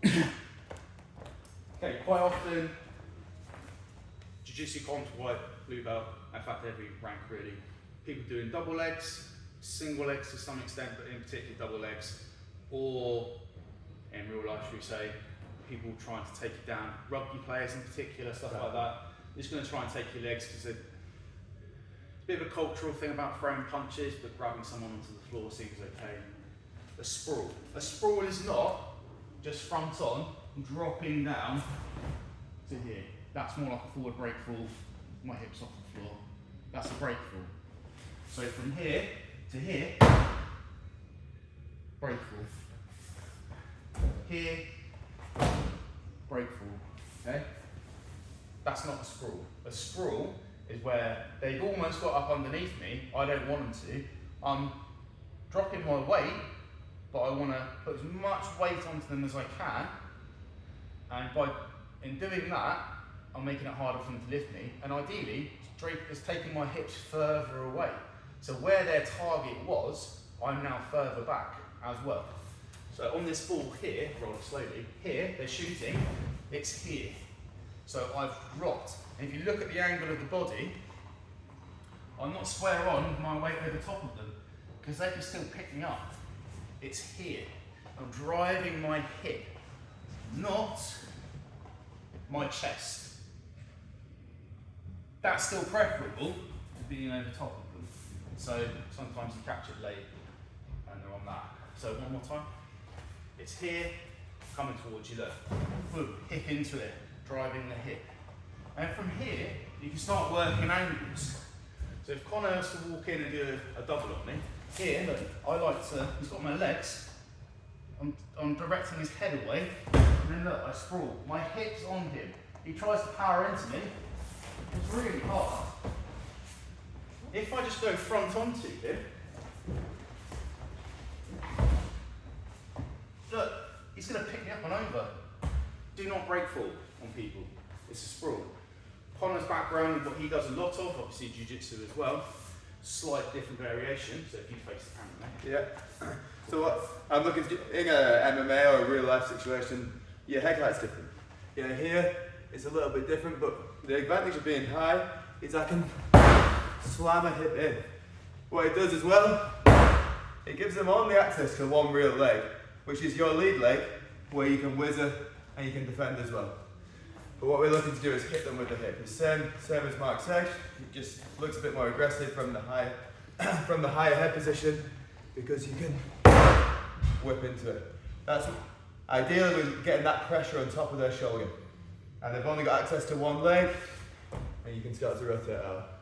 Okay, quite often, jiu-jitsu comps, white, blue belt, in fact every rank really, people doing double legs, single legs to some extent, but in particular double legs, or in real life, should we say, people trying to take it down, rugby players in particular, stuff like that. They're just going to try and take your legs because it's a bit of a cultural thing about throwing punches, but grabbing someone onto the floor seems okay. A sprawl. A sprawl is not just front on, dropping down to here. That's more like a forward break fall, my hips off the floor. That's a break fall. So from here to here, break fall. Here, break fall, okay? That's not a sprawl. A sprawl is where they've almost got up underneath me, I don't want them to. I'm dropping my weight, but I want to put as much weight onto them as I can, and in doing that, I'm making it harder for them to lift me, and ideally, it's taking my hips further away. So where their target was, I'm now further back as well. So on this ball here, roll it slowly, here, they're shooting, it's here. So I've dropped, and if you look at the angle of the body, I'm not square on with my weight over top of them, because they can still pick me up. It's here. I'm driving my hip, not my chest. That's still preferable to being over top of them. So sometimes you catch it late and they're on that. So one more time. It's here, coming towards you, look. Boom, hip into it, driving the hip. And from here, you can start working angles. So if Connor has to walk in and do a double on me, here, look, I like to, he's got my legs, I'm directing his head away, and then look, I sprawl. My hip's on him. He tries to power into me, it's really hard. If I just go front onto him, look, he's going to pick me up and over. Do not break fall on people. It's a sprawl. Connor's background, what he does a lot of, obviously jiu-jitsu as well, slight different variation, so if you face the camera, mate. Yeah. So what I'm looking to do, in a MMA or a real life situation, your head height's different. Yeah, here it's a little bit different, but the advantage of being high is I can slam a hip in. What it does as well, it gives them only access to one real leg, which is your lead leg, where you can whizzer and you can defend as well. But what we're looking to do is hit them with the hip. The same as Mark said, it just looks a bit more aggressive from the higher head position, because you can whip into it. That's ideally we're getting that pressure on top of their shoulder. And they've only got access to one leg, and you can start to rotate out.